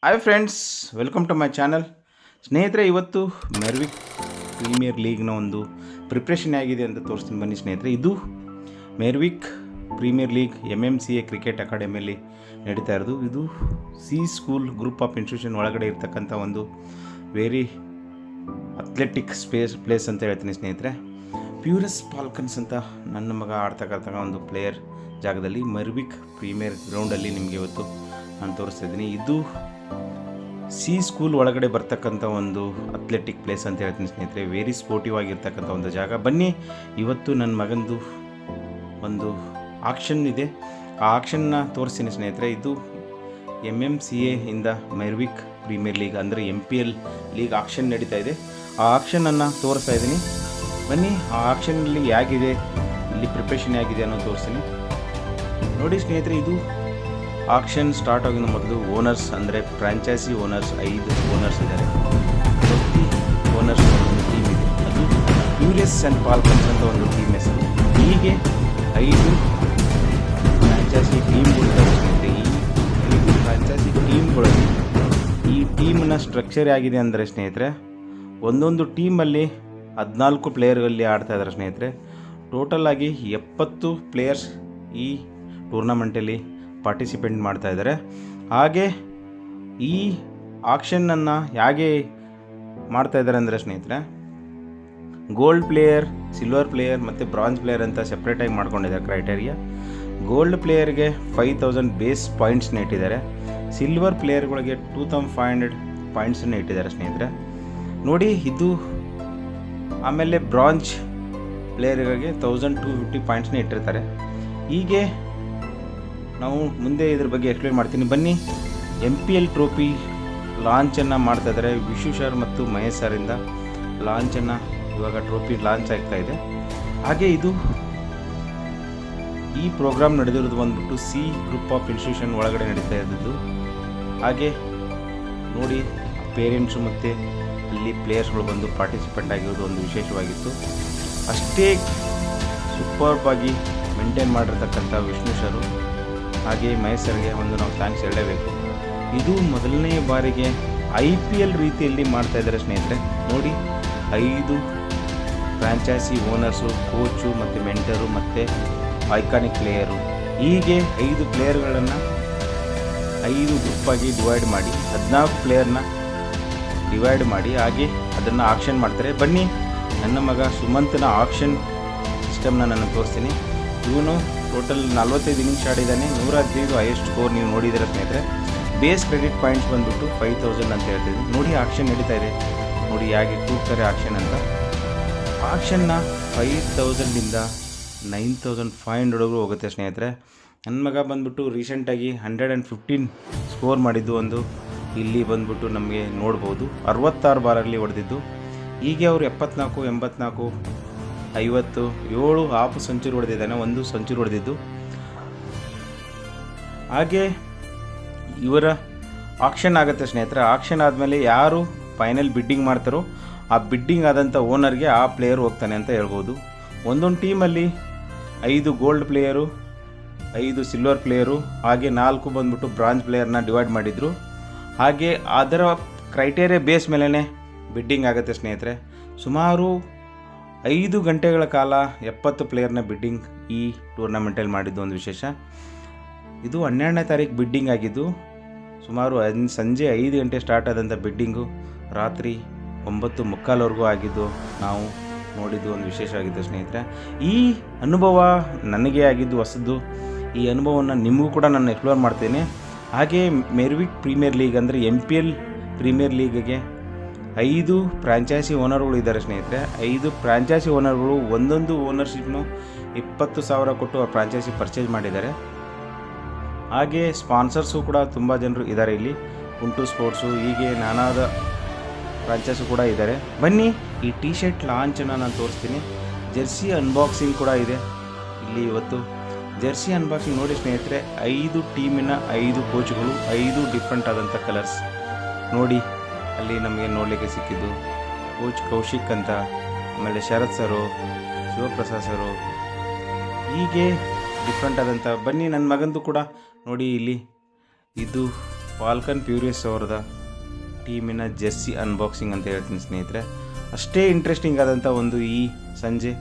Hi friends, welcome to my channel. ಸ್ನೇಹಿತರೆ, ಇವತ್ತು ಮೆರ್ವಿಕ್ premier ಲೀಗ್ನ ಒಂದು ಪ್ರಿಪ್ರೇಷನ್ ಆಗಿದೆ ಅಂತ ತೋರಿಸ್ತೀನಿ ಬನ್ನಿ ಸ್ನೇಹಿತರೆ. ಇದು ಮೆರ್ವಿಕ್ ಪ್ರೀಮಿಯರ್ ಲೀಗ್ MMCA ಕ್ರಿಕೆಟ್ ಅಕಾಡೆಮಿಯಲ್ಲಿ ನಡೀತಾ ಇರೋದು. ಇದು C school group of institution ಒಳಗಡೆ ಇರ್ತಕ್ಕಂಥ ಒಂದು ವೆರಿ ಅಥ್ಲೆಟಿಕ್ ಪ್ಲೇಸ್ ಅಂತ ಹೇಳ್ತೀನಿ ಸ್ನೇಹಿತರೆ. ಪ್ಯೂರಸ್ ಫಾಲ್ಕನ್ಸ್ ಅಂತ ನನ್ನ ಮಗ ಆಡ್ತಕ್ಕಂಥ ಒಂದು ಪ್ಲೇಯರ್ ಜಾಗದಲ್ಲಿ ಮೆರ್ವಿಕ್ ಪ್ರೀಮಿಯರ್ ಗ್ರೌಂಡಲ್ಲಿ ನಿಮಗೆ ಇವತ್ತು ನಾನು ತೋರಿಸ್ತಾ ಇದ್ದೀನಿ. ಇದು ಸಿ ಸ್ಕೂಲ್ ಒಳಗಡೆ ಬರ್ತಕ್ಕಂಥ ಒಂದು ಅಥ್ಲೆಟಿಕ್ ಪ್ಲೇಸ್ ಅಂತ ಹೇಳ್ತೀನಿ ಸ್ನೇಹಿತರೆ. ವೆರಿ ಸ್ಪೋರ್ಟಿವ್ ಆಗಿರ್ತಕ್ಕಂಥ ಒಂದು ಜಾಗ. ಬನ್ನಿ, ಇವತ್ತು ನನ್ನ ಮಗಂದು ಒಂದು ಆಕ್ಷನ್ ಇದೆ, ಆ ಆಕ್ಷನ್ನ ತೋರಿಸ್ತೀನಿ ಸ್ನೇಹಿತರೆ. ಇದು MMCA ಇಂದ ಮೆರ್ವಿಕ್ ಪ್ರೀಮಿಯರ್ ಲೀಗ್ ಅಂದರೆ MPL ಲೀಗ್ ಆಕ್ಷನ್ ನಡೀತಾ ಇದೆ. ಆ ಆಕ್ಷನನ್ನು ತೋರಿಸ್ತಾ ಇದ್ದೀನಿ. ಬನ್ನಿ, ಆ ಆಕ್ಷನಲ್ಲಿ ಹೇಗಿದೆ, ಇಲ್ಲಿ ಪ್ರಿಪ್ರೇಷನ್ ಹೇಗಿದೆ ಅನ್ನೋದು ತೋರಿಸ್ತೀನಿ. ನೋಡಿ ಸ್ನೇಹಿತರೆ, ಇದು ಆಕ್ಷನ್ ಸ್ಟಾರ್ಟ್ ಆಗಿದ ಮೊದಲು ಓನರ್ಸ್ ಅಂದರೆ ಫ್ರಾಂಚೈಸಿ ಓನರ್ಸ್ 5 ಓನರ್ಸ್ ಇದ್ದಾರೆ. ಪ್ರತಿ ಓನರ್ಸ್ ಒಂದು ಟೀಮ್ ಇದೆ. ಅದು ಪ್ಯೂರಿಯಸ್ ಆ್ಯಂಡ್ ಫಾಲ್ಕನ್ಸ್ ಅಂತ ಒಂದು ಟೀಮ್ ಹೆಸರು. ಹೀಗೆ 5 ಫ್ರಾಂಚೈಸಿ ಟೀಮ್ಗಳಿದ್ದಾವೆ ಸ್ನೇಹಿತರೆ. ಈ 5 ಫ್ರಾಂಚೈಸಿ ಟೀಮ್ಗಳಲ್ಲಿ ಈ ಟೀಮ್ನ ಸ್ಟ್ರಕ್ಚರ್ ಆಗಿದೆ ಅಂದರೆ ಸ್ನೇಹಿತರೆ, ಒಂದೊಂದು ಟೀಮಲ್ಲಿ 14 ಪ್ಲೇಯರ್ಗಳಲ್ಲಿ ಆಡ್ತಾ ಇದ್ದಾರೆ ಸ್ನೇಹಿತರೆ. ಟೋಟಲ್ ಆಗಿ 70 ಪ್ಲೇಯರ್ಸ್ ಈ ಟೂರ್ನಮೆಂಟಲ್ಲಿ ಪಾರ್ಟಿಸಿಪೇಟ್ ಮಾಡ್ತಾ ಇದ್ದಾರೆ. ಹಾಗೆ ಈ ಆಕ್ಷನನ್ನು ಹೇಗೆ ಮಾಡ್ತಾ ಇದ್ದಾರೆ ಅಂದರೆ ಸ್ನೇಹಿತರೆ, ಗೋಲ್ಡ್ ಪ್ಲೇಯರ್, ಸಿಲ್ವರ್ ಪ್ಲೇಯರ್ ಮತ್ತು ಬ್ರಾಂಜ್ ಪ್ಲೇಯರ್ ಅಂತ ಸೆಪ್ರೇಟಾಗಿ ಮಾಡ್ಕೊಂಡಿದ್ದಾರೆ ಕ್ರೈಟೇರಿಯಾ. ಗೋಲ್ಡ್ ಪ್ಲೇಯರ್ಗೆ 5000 ಬೇಸ್ ಪಾಯಿಂಟ್ಸ್ನ ಇಟ್ಟಿದ್ದಾರೆ. ಸಿಲ್ವರ್ ಪ್ಲೇಯರ್ಗಳಿಗೆ 2500 ಪಾಯಿಂಟ್ಸನ್ನು ಇಟ್ಟಿದ್ದಾರೆ ಸ್ನೇಹಿತರೆ. ನೋಡಿ ಇದು. ಆಮೇಲೆ ಬ್ರಾಂಜ್ ಪ್ಲೇಯರ್ಗಳಿಗೆ 1250 ಪಾಯಿಂಟ್ಸ್ನ ಇಟ್ಟಿರ್ತಾರೆ. ಹೀಗೆ ನಾವು ಮುಂದೆ ಇದ್ರ ಬಗ್ಗೆ ಎಕ್ಸ್ಪ್ಲೇನ್ ಮಾಡ್ತೀನಿ. ಬನ್ನಿ, MPL ಟ್ರೋಫಿ ಲಾಂಚನ್ನು ಮಾಡ್ತಾಯಿದ್ದಾರೆ. ವಿಶು ಸರ್ ಮತ್ತು ಮಹೇಶ್ ಸರಿಂದ ಲಾಂಚನ್ನು ಇವಾಗ ಟ್ರೋಫಿ ಲಾಂಚ್ ಆಗ್ತಾ ಇದೆ. ಹಾಗೆ ಇದು ಈ ಪ್ರೋಗ್ರಾಮ್ ನಡೆದಿರೋದು ಬಂದ್ಬಿಟ್ಟು ಸಿ ಗ್ರೂಪ್ ಆಫ್ ಇನ್ಸ್ಟಿಟ್ಯೂಷನ್ ಒಳಗಡೆ ನಡೀತಾ ಇದ್ದದ್ದು. ಹಾಗೆ ನೋಡಿ, ಪೇರೆಂಟ್ಸು ಮತ್ತು ಅಲ್ಲಿ ಪ್ಲೇಯರ್ಸ್ಗಳು ಬಂದು ಪಾರ್ಟಿಸಿಪೆಂಟ್ ಆಗಿರೋದು ಒಂದು ವಿಶೇಷವಾಗಿತ್ತು. ಅಷ್ಟೇ ಸೂಪರ್ಬ್ ಆಗಿ ಮೇಂಟೈನ್ ಮಾಡಿರ್ತಕ್ಕಂಥ ವಿಷ್ಣು ಸರು ಹಾಗೆ ಮಹೇಶ್ ಸರ್ಗೆ ಒಂದು ನಾವು ಥ್ಯಾಂಕ್ಸ್ ಹೇಳಲೇಬೇಕು. ಇದು ಮೊದಲನೇ ಬಾರಿಗೆ IPL ರೀತಿಯಲ್ಲಿ ಮಾಡ್ತಾ ಇದ್ದಾರೆ ಸ್ನೇಹಿತರೆ. ನೋಡಿ, 5 ಫ್ರಾಂಚೈಸಿ ಓನರ್ಸು, ಕೋಚು ಮತ್ತು ಮೆಂಟರು ಮತ್ತು ಐಕಾನಿಕ್ ಪ್ಲೇಯರು, ಹೀಗೆ 5 ಪ್ಲೇಯರ್ಗಳನ್ನು 5 ಗ್ರೂಪಾಗಿ ಡಿವೈಡ್ ಮಾಡಿ 14 ಪ್ಲೇಯರ್ನ ಡಿವೈಡ್ ಮಾಡಿ ಹಾಗೆ ಅದನ್ನು ಆಕ್ಷನ್ ಮಾಡ್ತಾರೆ. ಬನ್ನಿ, ನನ್ನ ಮಗ ಸುಮಂತನ ಆಕ್ಷನ್ ಸಿಸ್ಟಮ್ನ ನಾನು ತೋರಿಸ್ತೀನಿ. ಇವನು ಟೋಟಲ್ 45 ಇನ್ನಿಂಗ್ಸ್ ಆಡಿದ್ದಾನೆ. 115 ಹೈಯೆಸ್ಟ್ ಸ್ಕೋರ್ ನೀವು ನೋಡಿದ್ದೀರ ಸ್ನೇಹಿತರೆ. ಬೇಸ್ ಕ್ರೆಡಿಟ್ ಪಾಯಿಂಟ್ಸ್ ಬಂದುಬಿಟ್ಟು 5000 ಅಂತ ಹೇಳ್ತಿದ್ದೀನಿ. ನೋಡಿ, ಆಕ್ಷನ್ ನಡೀತಾ ಇದೆ. ನೋಡಿ ಹೇಗೆ ಕೂಗ್ತಾರೆ ಆಕ್ಷನ್ ಅಂತ. ಆಕ್ಷನ್ನ 5000ಇಂದ 9500ವರೆಗೂ ಹೋಗುತ್ತೆ ಸ್ನೇಹಿತರೆ. ನನ್ನ ಮಗ ಬಂದುಬಿಟ್ಟು ರೀಸೆಂಟಾಗಿ 115 ಸ್ಕೋರ್ ಮಾಡಿದ್ದು ಒಂದು ಇಲ್ಲಿ ಬಂದುಬಿಟ್ಟು ನಮಗೆ ನೋಡ್ಬೋದು. 66 ಬಾರಲ್ಲಿ ಹೊಡೆದಿದ್ದು. ಹೀಗೆ ಅವರು 74, 84, 50, 7 ಹಾಫ್ ಸೆಂಚುರಿ ಹೊಡೆದಿದ್ದಾನೆ, 1 ಸೆಂಚುರಿ ಹೊಡೆದಿದ್ದು. ಹಾಗೆ ಇವರ ಆಕ್ಷನ್ ಆಗುತ್ತೆ ಸ್ನೇಹಿತರೆ. ಆಕ್ಷನ್ ಆದಮೇಲೆ ಯಾರು ಫೈನಲ್ ಬಿಡ್ಡಿಂಗ್ ಮಾಡ್ತಾರೋ ಆ ಬಿಡ್ಡಿಂಗ್ ಆದಂಥ ಓನರ್ಗೆ ಆ ಪ್ಲೇಯರ್ ಹೋಗ್ತಾನೆ ಅಂತ ಹೇಳ್ಬೋದು. ಒಂದೊಂದು ಟೀಮಲ್ಲಿ 5 ಗೋಲ್ಡ್ ಪ್ಲೇಯರು, 5 ಸಿಲ್ವರ್ ಪ್ಲೇಯರು, ಹಾಗೆ 4 ಬಂದ್ಬಿಟ್ಟು ಬ್ರಾಂಜ್ ಪ್ಲೇಯರ್ನ ಡಿವೈಡ್ ಮಾಡಿದರು. ಹಾಗೆ ಅದರ ಕ್ರೈಟೇರಿಯಾ ಬೇಸ್ ಮೇಲೇ ಬಿಡ್ಡಿಂಗ್ ಆಗುತ್ತೆ ಸ್ನೇಹಿತರೆ. ಸುಮಾರು 5 ಗಂಟೆಗಳ ಕಾಲ 70 ಪ್ಲೇಯರ್ನ ಬಿಡ್ಡಿಂಗ್ ಈ ಟೂರ್ನಮೆಂಟಲ್ಲಿ ಮಾಡಿದ್ದು ಒಂದು ವಿಶೇಷ. ಇದು 12ನೇ ತಾರೀಕು ಬಿಡ್ಡಿಂಗ್ ಆಗಿದ್ದು. ಸುಮಾರು ಸಂಜೆ 5 ಗಂಟೆ ಸ್ಟಾರ್ಟ್ ಆದಂಥ ಬಿಡ್ಡಿಂಗು ರಾತ್ರಿ 9:15ವರೆಗೂ ಆಗಿದ್ದು ನಾವು ನೋಡಿದ್ದು ಒಂದು ವಿಶೇಷ ಆಗಿದ್ದು ಸ್ನೇಹಿತರೆ. ಈ ಅನುಭವ ನನಗೆ ಆಗಿದ್ದು ಹೊಸದು. ಈ ಅನುಭವವನ್ನು ನಿಮಗೂ ಕೂಡ ನಾನು ಎಕ್ಸ್ಪ್ಲೋರ್ ಮಾಡ್ತೇನೆ. ಹಾಗೆ ಮೆರ್ವಿಕ್ ಪ್ರೀಮಿಯರ್ ಲೀಗ್ ಅಂದರೆ MPL ಪ್ರೀಮಿಯರ್ ಲೀಗ್ಗೆ 5 ಫ್ರಾಂಚೈಸಿ ಓನರ್ಗಳು ಇದ್ದಾರೆ ಸ್ನೇಹಿತರೆ. 5 ಫ್ರಾಂಚೈಸಿ ಓನರ್ಗಳು ಒಂದೊಂದು ಓನರ್ಶಿಪ್ನು 20,000 ಕೊಟ್ಟು ಆ ಫ್ರಾಂಚೈಸಿ ಪರ್ಚೇಸ್ ಮಾಡಿದ್ದಾರೆ. ಹಾಗೆ ಸ್ಪಾನ್ಸರ್ಸು ಕೂಡ ತುಂಬ ಜನರು ಇದ್ದಾರೆ ಇಲ್ಲಿ. ಉಂಟು ಸ್ಪೋರ್ಟ್ಸು, ಹೀಗೆ ನಾನಾದ ಫ್ರಾಂಚೈಸು ಕೂಡ ಇದ್ದಾರೆ. ಬನ್ನಿ, ಈ ಟಿ ಶರ್ಟ್ ಲಾಂಚನ್ನು ನಾನು ತೋರಿಸ್ತೀನಿ. ಜೆರ್ಸಿ ಅನ್ಬಾಕ್ಸಿಂಗ್ ಕೂಡ ಇದೆ ಇಲ್ಲಿ ಇವತ್ತು. ಜೆರ್ಸಿ ಅನ್ಬಾಕ್ಸಿಂಗ್ ನೋಡಿ ಸ್ನೇಹಿತರೆ. 5 ಟೀಮಿನ 5 ಕೋಚ್ಗಳು, 5 ಡಿಫ್ರೆಂಟ್ ಆದಂಥ ಕಲರ್ಸ್ ನೋಡಿ. ಅಲ್ಲಿ ನಮಗೆ ನೋಡಲಿಕ್ಕೆ ಸಿಕ್ಕಿದ್ದು ಕೋಚ್ ಕೌಶಿಕ್ ಅಂತ, ಆಮೇಲೆ ಶರತ್ ಸರು, ಶಿವಪ್ರಸಾದ್ ಸರು, ಹೀಗೆ ಡಿಫ್ರೆಂಟ್ ಆದಂಥ. ಬನ್ನಿ, ನನ್ನ ಮಗಂದು ಕೂಡ ನೋಡಿ ಇಲ್ಲಿ ಇದು ಫಾಲ್ಕನ್ ಪ್ಯೂರಿಯಸ್ ಅವರದ ಟೀಮಿನ ಜೆರ್ಸಿ ಅನ್ಬಾಕ್ಸಿಂಗ್ ಅಂತ ಹೇಳ್ತೀನಿ ಸ್ನೇಹಿತರೆ. ಅಷ್ಟೇ ಇಂಟ್ರೆಸ್ಟಿಂಗ್ ಆದಂಥ ಒಂದು ಈ ಸಂಜೆ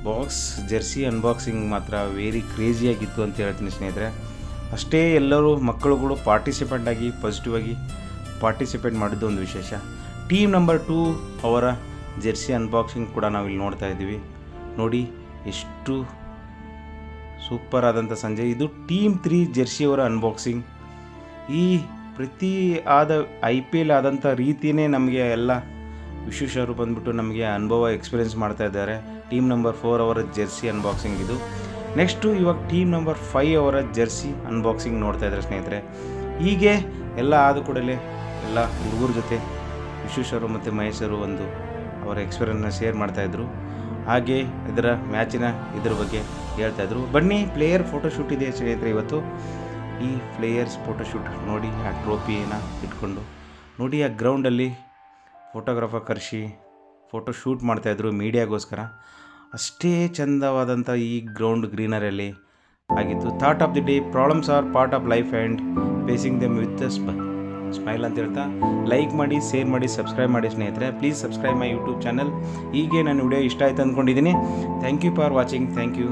ಬಾಕ್ಸ್ ಜೆರ್ಸಿ ಅನ್ಬಾಕ್ಸಿಂಗ್ ಮಾತ್ರ ವೆರಿ ಕ್ರೇಜಿಯಾಗಿತ್ತು ಅಂತ ಹೇಳ್ತೀನಿ ಸ್ನೇಹಿತರೆ. ಅಷ್ಟೇ ಎಲ್ಲರೂ ಮಕ್ಕಳುಗಳು ಪಾಸಿಟಿವ್ ಆಗಿ ಪಾರ್ಟಿಸಿಪೇಟ್ ಮಾಡಿದ್ದು ಒಂದು ವಿಶೇಷ. ಟೀಮ್ ನಂಬರ್ 2 ಅವರ ಜೆರ್ಸಿ ಅನ್ಬಾಕ್ಸಿಂಗ್ ಕೂಡ ನಾವಿಲ್ಲಿ ನೋಡ್ತಾ ಇದ್ದೀವಿ. ನೋಡಿ ಎಷ್ಟು ಸೂಪರ್ ಆದಂಥ ಸಂಜೆ. ಇದು ಟೀಮ್ 3 ಜೆರ್ಸಿಯವರ ಅನ್ಬಾಕ್ಸಿಂಗ್. ಈ ಪ್ರತಿ IPL ಆದಂಥ ರೀತಿಯೇ ನಮಗೆ ಎಲ್ಲ ವಿಶ್ವೇಶ್ವರು ಬಂದುಬಿಟ್ಟು ನಮಗೆ ಅನುಭವ ಎಕ್ಸ್ಪೀರಿಯೆನ್ಸ್ ಮಾಡ್ತಾ ಇದ್ದಾರೆ. ಟೀಮ್ ನಂಬರ್ 4 ಅವರ ಜೆರ್ಸಿ ಅನ್ಬಾಕ್ಸಿಂಗ್ ಇದು. ನೆಕ್ಸ್ಟು ಇವಾಗ ಟೀಮ್ ನಂಬರ್ 5 ಅವರ ಜೆರ್ಸಿ ಅನ್ಬಾಕ್ಸಿಂಗ್ ನೋಡ್ತಾ ಇದ್ದಾರೆ ಸ್ನೇಹಿತರೆ. ಹೀಗೆ ಎಲ್ಲ ಆದ ಕೂಡಲೇ ಎಲ್ಲ ಹುಡುಗರ ಜೊತೆ ವಿಶ್ವೇಶ್ವರು ಮತ್ತು ಮಹೇಶರು ಒಂದು ಅವರ ಎಕ್ಸ್ಪೀರಿಯೆನ್ಸ್ನ ಶೇರ್ ಮಾಡ್ತಾಯಿದ್ರು. ಹಾಗೆ ಇದರ ಇದ್ರ ಬಗ್ಗೆ ಹೇಳ್ತಾಯಿದ್ರು. ಬನ್ನಿ, ಪ್ಲೇಯರ್ ಫೋಟೋಶೂಟ್ ಇದೆ ಸ್ನೇಹಿತರೆ ಇವತ್ತು. ಈ ಪ್ಲೇಯರ್ಸ್ ಫೋಟೋಶೂಟ್ ನೋಡಿ, ಆ ಟ್ರೋಫಿನ ಇಟ್ಕೊಂಡು ನೋಡಿ, ಆ ಗ್ರೌಂಡಲ್ಲಿ ಫೋಟೋಗ್ರಾಫರ್ ಕರೆಸಿ ಫೋಟೋ ಶೂಟ್ ಮಾಡ್ತಾಯಿದ್ರು ಮೀಡಿಯಾಗೋಸ್ಕರ. ಅಷ್ಟೇ ಚಂದವಾದಂಥ ಈ ಗ್ರೌಂಡ್ ಗ್ರೀನರಿಯಲ್ಲಿ ಆಗಿತ್ತು. Thought of the day: problems are part of life and facing them with smile ಅಂತ ಹೇಳ್ತಾ ಲೈಕ್ ಮಾಡಿ, ಶೇರ್ ಮಾಡಿ, ಸಬ್ಸ್ಕ್ರೈಬ್ ಮಾಡಿ ಸ್ನೇಹಿತರೆ. Please subscribe my YouTube channel. ಹೀಗೆ ನನ್ನ ವಿಡಿಯೋ ಇಷ್ಟ ಆಯ್ತು ಅಂದ್ಕೊಂಡಿದ್ದೀನಿ. Thank you for watching. Thank you.